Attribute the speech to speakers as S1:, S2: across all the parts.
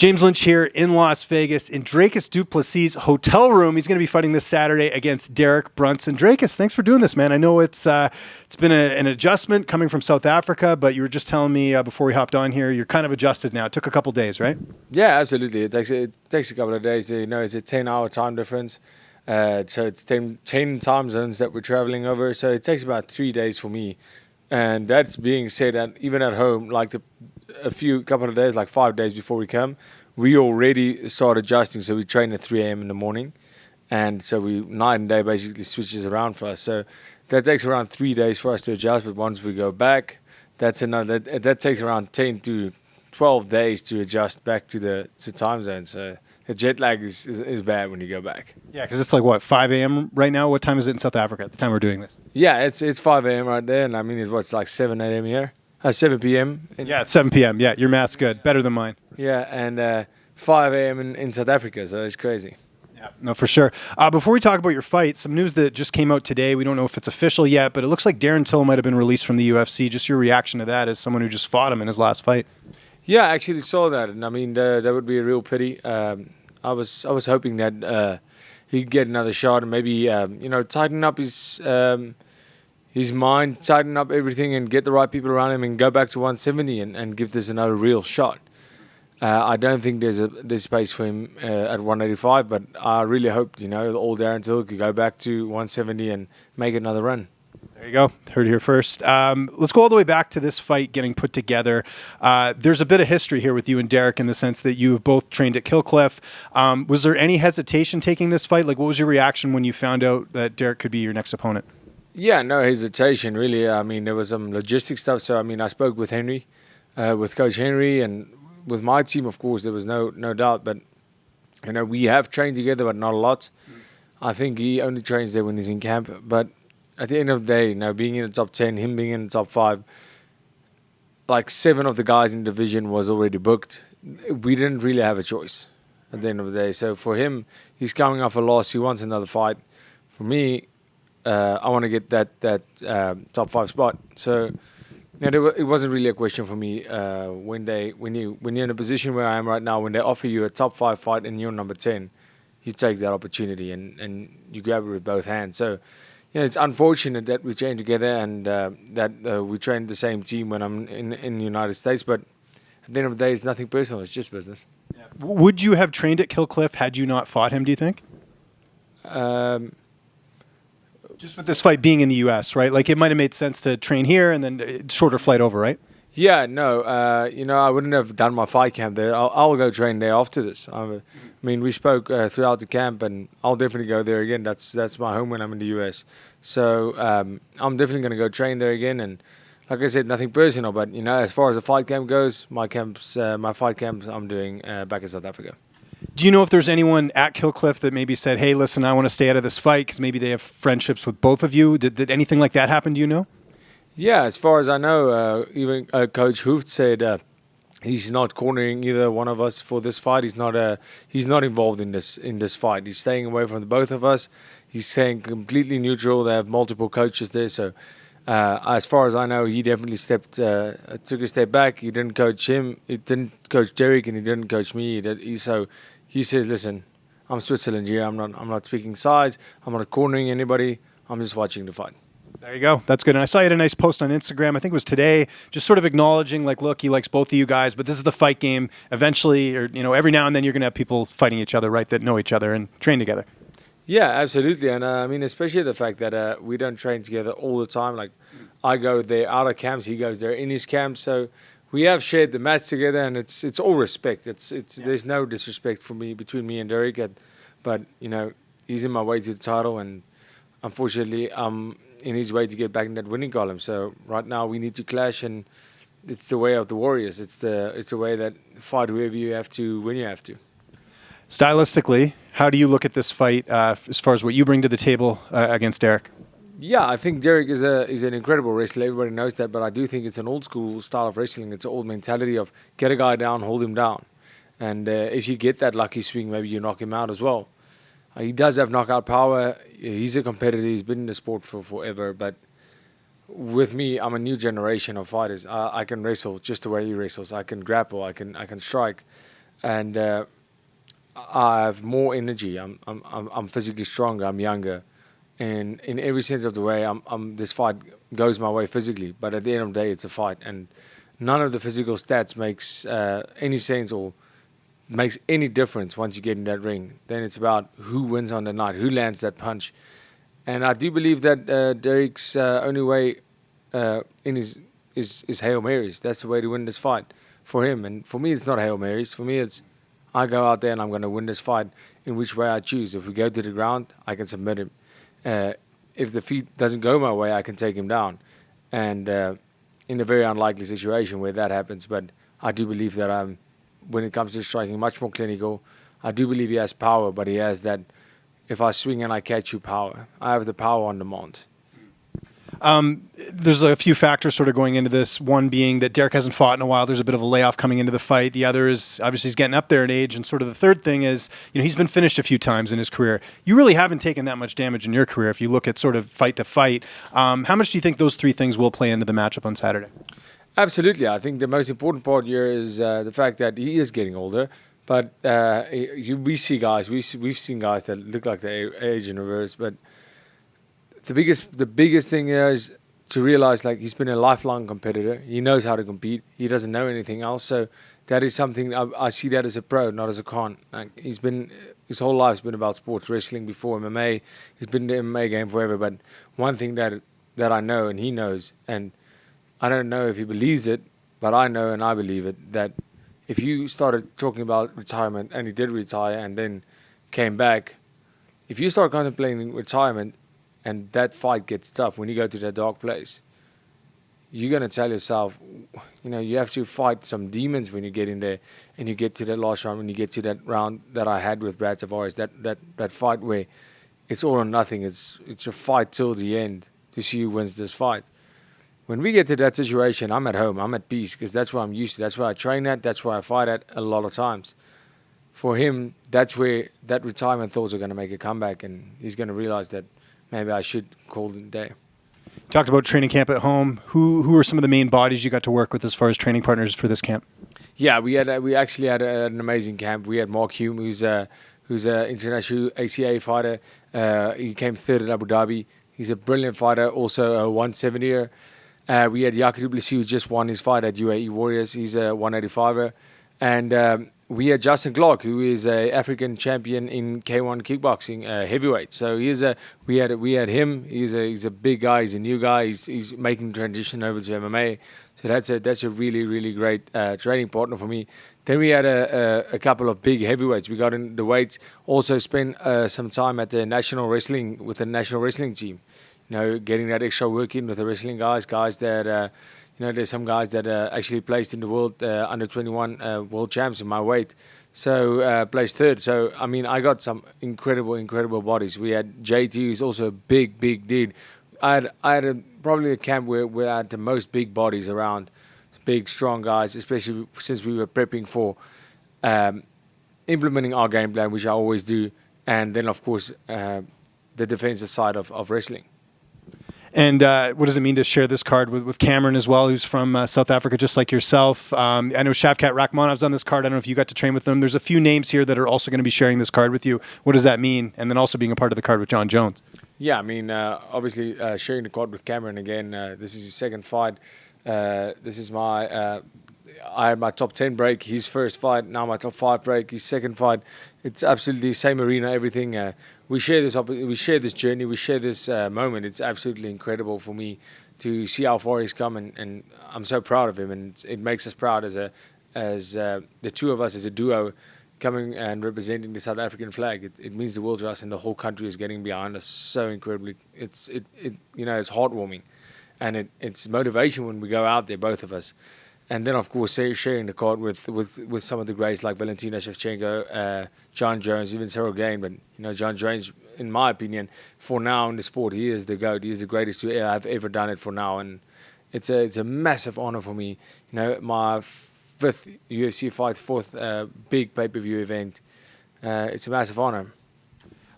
S1: James Lynch here in Las Vegas in Dricus Du Plessis' hotel room. He's going to be fighting this Saturday against Derek Brunson. Dricus, thanks for doing this, man. I know it's been an adjustment coming from South Africa, but you were just telling me before we hopped on here, you're kind of adjusted now. It took a couple days, right?
S2: Yeah, absolutely. It takes a couple of days. You know, it's a 10-hour time difference. So it's 10 time zones that we're traveling over. So it takes about 3 days for me. And that's being said, that even at home, like couple of days, like 5 days before we come, we already start adjusting. So we train at 3 a.m. in the morning, and so night and day basically switches around for us. So that takes around 3 days for us to adjust. But once we go back, that takes around 10 to 12 days to adjust back to time zone. So the jet lag is bad when you go back.
S1: Yeah, because it's like, what, 5 a.m. right now? What time is it in South Africa at the time we're doing this?
S2: Yeah, it's 5 a.m. right there, and I mean, it's like 7 a.m. here. 7 p.m.
S1: Yeah, it's 7 p.m. Yeah, your math's good. Better than mine.
S2: Yeah, and 5 a.m. in South Africa, so it's crazy.
S1: Yeah, no, for sure. Before we talk about your fight, some news that just came out today. We don't know if it's official yet, but it looks like Darren Till might have been released from the UFC. Just your reaction to that as someone who just fought him in his last fight.
S2: Yeah, I actually saw that, and I mean, that would be a real pity. I was hoping that he'd get another shot and maybe tighten up his mind, tighten up everything, and get the right people around him, and go back to 170 and give this another real shot. I don't think there's space for him at 185, but I really hope the old Darren Till could go back to 170 and make another run.
S1: There you go. Heard it here first. Let's go all the way back to this fight getting put together. There's a bit of history here with you and Derek in the sense that you have both trained at Killcliff. Was there any hesitation taking this fight? Like, what was your reaction when you found out that Derek could be your next opponent?
S2: Yeah, no hesitation, really. I mean, there was some logistics stuff. So, I mean, I spoke with Henry, with Coach Henry, and with my team, of course, there was no doubt. But, we have trained together, but not a lot. I think he only trains there when he's in camp. But at the end of the day, being in the top 10, him being in the top 5, like 7 of the guys in the division was already booked. We didn't really have a choice at the end of the day. So, for him, he's coming off a loss. He wants another fight. For me, I want to get that top 5 spot. So it wasn't really a question for me when you're in a position where I am right now, when they offer you a top 5 fight and you're number 10, you take that opportunity and you grab it with both hands. So it's unfortunate that we trained together and that we trained the same team when I'm in the United States, but at the end of the day, it's nothing personal. It's just business.
S1: Yeah. Would you have trained at Killcliff had you not fought him, do you think? Just with this fight being in the U.S., right? Like, it might have made sense to train here and then shorter flight over, right?
S2: Yeah, no. I wouldn't have done my fight camp there. I'll go train there after this. I mean, we spoke throughout the camp, and I'll definitely go there again. That's my home when I'm in the U.S. So I'm definitely going to go train there again. And like I said, nothing personal, but as far as the fight camp goes, my fight camps I'm doing back in South Africa.
S1: Do you know if there's anyone at Killcliff that maybe said, hey, listen, I want to stay out of this fight because maybe they have friendships with both of you? Did anything like that happen? Do you know?
S2: Yeah, as far as I know, even Coach Hooft said he's not cornering either one of us for this fight. He's not involved in this fight. He's staying away from the both of us. He's staying completely neutral. They have multiple coaches there. So as far as I know, he definitely took a step back. He didn't coach him. He didn't coach Derek, and he didn't coach me. So he says, listen, I'm Switzerland here. I'm not speaking sides. I'm not cornering anybody. I'm just watching the fight.
S1: There you go. That's good. And I saw you had a nice post on Instagram. I think it was today, just sort of acknowledging, like, look, he likes both of you guys, but this is the fight game. Eventually, or every now and then, you're going to have people fighting each other, right, that know each other and train together.
S2: Yeah, absolutely. And I mean, especially the fact that we don't train together all the time. Like, I go there out of camps, he goes there in his camp. So we have shared the mats together, and it's all respect. There's no disrespect between me and Derek. But he's in my way to the title, and unfortunately, I'm in his way to get back in that winning column. So right now we need to clash, and it's the way of the Warriors. It's the way that fight whoever you have to when you have to.
S1: Stylistically, how do you look at this fight as far as what you bring to the table against Derek?
S2: Yeah, I think Derek is an incredible wrestler. Everybody knows that, but I do think it's an old school style of wrestling. It's an old mentality of get a guy down, hold him down. And if you get that lucky swing, maybe you knock him out as well. He does have knockout power. He's a competitor. He's been in the sport for forever. But with me, I'm a new generation of fighters. I can wrestle just the way he wrestles. I can grapple. I can strike. and I have more energy. I'm physically stronger. I'm younger, and in every sense of the way, this fight goes my way physically. But at the end of the day, it's a fight, and none of the physical stats makes any sense or makes any difference once you get in that ring. Then it's about who wins on the night, who lands that punch. And I do believe that Derek's only way in is Hail Marys. That's the way to win this fight for him. And for me, it's not Hail Marys. For me, it's I go out there and I'm going to win this fight in which way I choose. If we go to the ground, I can submit him. If the feet doesn't go my way, I can take him down. And in a very unlikely situation where that happens, but I do believe that when it comes to striking, much more clinical. I do believe he has power, but he has that, if I swing and I catch you, power. I have the power on demand.
S1: There's a few factors sort of going into this. One being that Derek hasn't fought in a while. There's a bit of a layoff coming into the fight. The other is obviously he's getting up there in age. And sort of the third thing is, he's been finished a few times in his career. You really haven't taken that much damage in your career if you look at sort of fight to fight. How much do you think those three things will play into the matchup on Saturday?
S2: Absolutely. I think the most important part here is the fact that he is getting older. But we see guys, we've seen guys that look like they age in reverse. But the biggest thing is to realize, like, he's been a lifelong competitor. He knows how to compete. He doesn't know anything else. So that is something I see that as a pro, not as a con. Like, his whole life's been about sports, wrestling before MMA. He's been in the MMA game forever. But one thing that I know and he knows, and I don't know if he believes it, but I know and I believe it, that if you started talking about retirement and he did retire and then came back, if you start contemplating retirement and that fight gets tough, when you go to that dark place, you're going to tell yourself, you have to fight some demons when you get in there and you get to that last round, when you get to that round that I had with Brad Tavares, that fight where it's all or nothing. It's a fight till the end to see who wins this fight. When we get to that situation, I'm at home, I'm at peace, because that's where I'm used to. That's where I train at, that's where I fight at a lot of times. For him, that's where that retirement thoughts are going to make a comeback, and he's going to realize that maybe I should call it a day.
S1: You talked about training camp at home. Who are some of the main bodies you got to work with as far as training partners for this camp?
S2: Yeah, we actually had an amazing camp. We had Mark Hume, who's an international ACA fighter. He came third at Abu Dhabi. He's a brilliant fighter, also a 170er. We had Dricus Du Plessis, who just won his fight at UAE Warriors. He's a 185er. And we had Justin Clark, who is an African champion in K1 kickboxing, heavyweight. So we had him. He's a big guy. He's a new guy. He's making the transition over to MMA. So that's a really, really great training partner for me. Then we had a couple of big heavyweights. We got in the weights. Also spent some time at the national wrestling with the national wrestling team. Getting that extra work in with the wrestling guys that, there's some guys that actually placed in the world under 21 world champs in my weight. So placed third. So, I got some incredible bodies. We had JT, who's also a big dude. I had probably a camp where I had the most big bodies around, big, strong guys, especially since we were prepping for implementing our game plan, which I always do. And then, of course, the defensive side of wrestling.
S1: And what does it mean to share this card with Cameron as well, who's from South Africa, just like yourself? I know Shavkat Rakhmonov's on this card. I don't know if you got to train with them. There's a few names here that are also going to be sharing this card with you. What does that mean? And then also being a part of the card with Jon Jones.
S2: Yeah, obviously sharing the card with Cameron again. This is his second fight. This is I had my top 10 break, his first fight. Now my top 5 break, his second fight. It's absolutely same arena, everything. We share this journey, we share this moment. It's absolutely incredible for me to see how far he's come, and I'm so proud of him. And it makes us proud as the two of us as a duo coming and representing the South African flag. It means the world to us, and the whole country is getting behind us so incredibly. It's heartwarming, and it's motivation when we go out there, both of us. And then, of course, sharing the card with some of the greats like Valentina Shevchenko, Jon Jones, even Cyril Gain. But, Jon Jones, in my opinion, for now in the sport, he is the GOAT. He is the greatest to have ever done it for now. And it's a massive honor for me. My 5th UFC fight, 4th big pay-per-view event. It's a massive honor.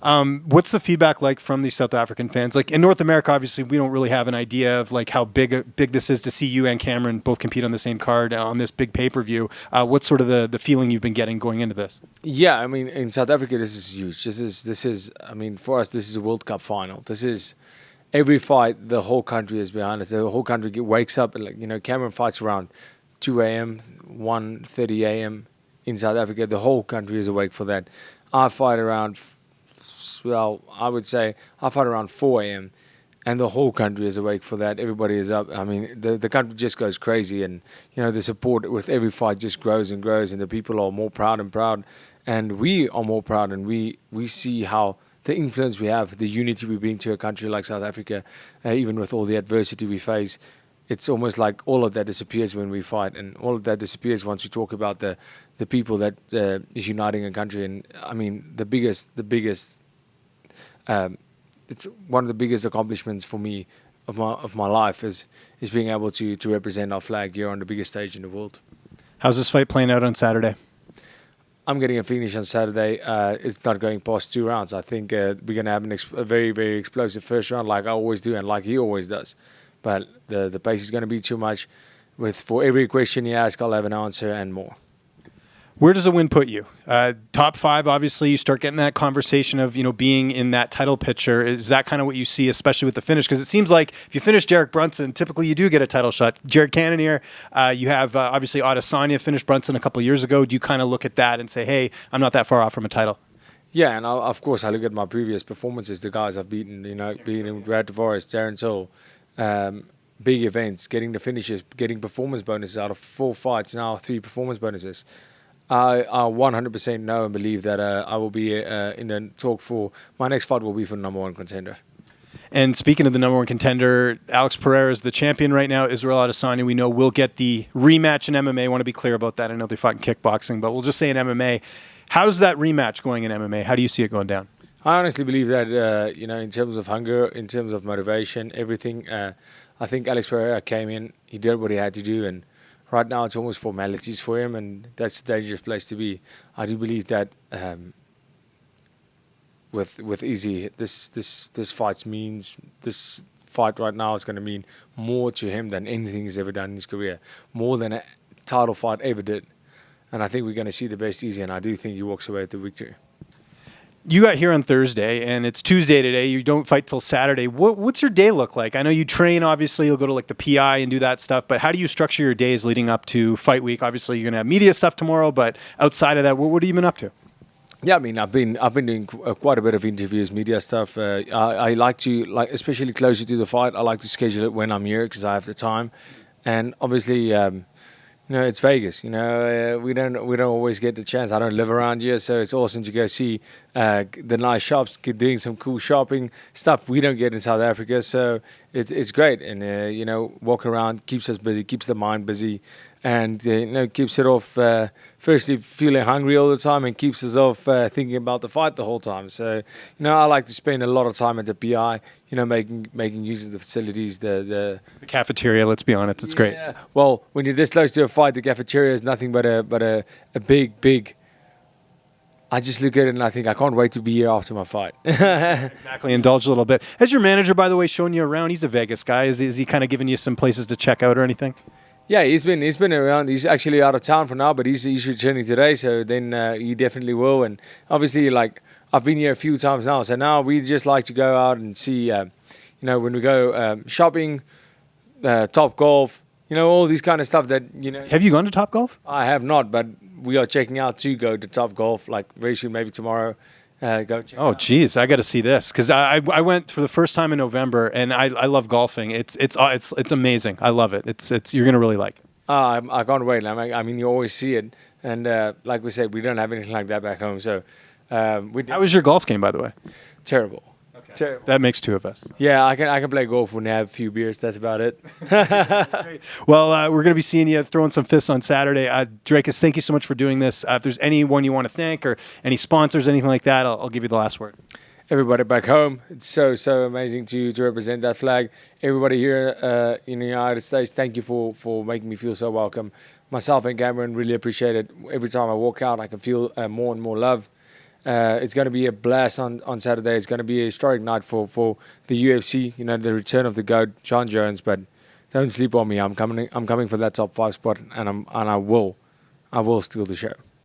S1: What's the feedback like from these South African fans? Like in North America, obviously, we don't really have an idea of like how big this is to see you and Cameron both compete on the same card on this big pay-per-view. What's sort of the feeling you've been getting going into this?
S2: Yeah, I mean, in South Africa, this is huge. This is. I mean, for us, this is a World Cup final. This is every fight. The whole country is behind it. The whole country wakes up and, like, you know, Cameron fights around 2 a.m., 1:30 a.m. in South Africa. The whole country is awake for that. I fight around. Well, I would say I fight around 4 a.m. and the whole country is awake for that. Everybody is up. I mean, the country just goes crazy, and you know the support with every fight just grows and grows, and the people are more proud and proud, and we are more proud, and we see how the influence we have, the unity we bring to a country like South Africa, even with all the adversity we face. It's almost like all of that disappears when we fight, and all of that disappears once we talk about the people that is uniting a country. And I mean, the biggest. It's one of the biggest accomplishments for me of my life is being able to represent our flag here on the biggest stage in the world.
S1: How's this fight playing out on Saturday?
S2: I'm getting a finish on Saturday. It's not going past 2 rounds. I think we're going to have a very, very explosive first round like I always do and like he always does. But the pace is going to be too much. For every question you ask, I'll have an answer and more.
S1: Where does a win put you? Top 5, obviously, you start getting that conversation of, you know, being in that title picture. Is that kind of what you see, especially with the finish? Because it seems like if you finish Derek Brunson, typically you do get a title shot. Jared Cannonier, you have obviously Adesanya finished Brunson a couple of years ago. Do you kind of look at that and say, hey, I'm not that far off from a title?
S2: Yeah, and of course I look at my previous performances, the guys I've beaten, you know, beating Brad Tavares, Darren Till, big events, getting the finishes, getting performance bonuses out of 4 fights, now 3 performance bonuses. I 100% know and believe that I will be in the talk for my next fight will be for the number 1 contender.
S1: And speaking of the number 1 contender, Alex Pereira is the champion right now. Israel Adesanya, we know, will get the rematch in MMA. I want to be clear about that. I know they fought in kickboxing, but we'll just say in MMA. How's that rematch going in MMA? How do you see it going down?
S2: I honestly believe that, you know, in terms of hunger, in terms of motivation, everything, I think Alex Pereira came in, he did what he had to do, and right now it's almost formalities for him, and that's a dangerous place to be. I do believe that with Izzy, this fight right now is going to mean more to him than anything he's ever done in his career, more than a title fight ever did. And I think we're going to see the best Izzy, and I do think he walks away with the victory.
S1: You got here on Thursday, and it's Tuesday today. You don't fight till Saturday. What's your day look like? I know you train, obviously. You'll go to like the PI and do that stuff, but how do you structure your days leading up to fight week? Obviously, you're going to have media stuff tomorrow, but outside of that, what have you been up to?
S2: Yeah, I mean, I've been doing quite a bit of interviews, media stuff. I like to, especially closer to the fight, I like to schedule it when I'm here because I have the time. And obviously, you know, it's Vegas. You know, we don't always get the chance. I don't live around here, so it's awesome to go see the nice shops, doing some cool shopping stuff we don't get in South Africa. So it's great, and you know, walking around keeps us busy, keeps the mind busy, and you know, keeps it off. Firstly, feeling hungry all the time, and keeps us off thinking about the fight the whole time. So you know, I like to spend a lot of time at the PI. You know, making use of the facilities, the
S1: cafeteria. Let's be honest, it's great.
S2: Well, when you're this close to a fight, the cafeteria is nothing but a big. I just look at it and I think I can't wait to be here after my fight.
S1: Exactly. Indulge a little bit. Has your manager, by the way, shown you around? He's a Vegas guy. Is he kind of giving you some places to check out or anything?
S2: Yeah, he's been around. He's actually out of town for now, but he's returning today, so then he definitely will. And obviously, like, I've been here a few times now, so now we just like to go out and see, you know, when we go shopping, Top Golf, you know, all these kind of stuff that, you know.
S1: Have you gone to Top Golf?
S2: I have not, but we are checking out to go to Top Golf, like very soon, maybe tomorrow. Go check
S1: oh, geez, I got to see this because I went for the first time in November, and I love golfing. It's amazing. I love it. It's you're gonna really like it.
S2: I can't wait. I mean, you always see it, and like we said, we don't have anything like that back home. So,
S1: how was your golf game, by the way?
S2: Terrible.
S1: Okay. Terrible. That makes 2 of us.
S2: Yeah, I can play golf when I have a few beers. That's about it.
S1: Well, we're going to be seeing you throwing some fists on Saturday. Dricus, thank you so much for doing this. If there's anyone you want to thank or any sponsors, anything like that, I'll give you the last word.
S2: Everybody back home, it's so amazing to represent that flag. Everybody here in the United States, thank you for making me feel so welcome. Myself and Cameron really appreciate it. Every time I walk out, I can feel more and more love. It's going to be a blast on Saturday. It's going to be a historic night for the UFC. You know, the return of the GOAT, Jon Jones. But don't sleep on me. I'm coming for that top 5 spot, and I will steal the show.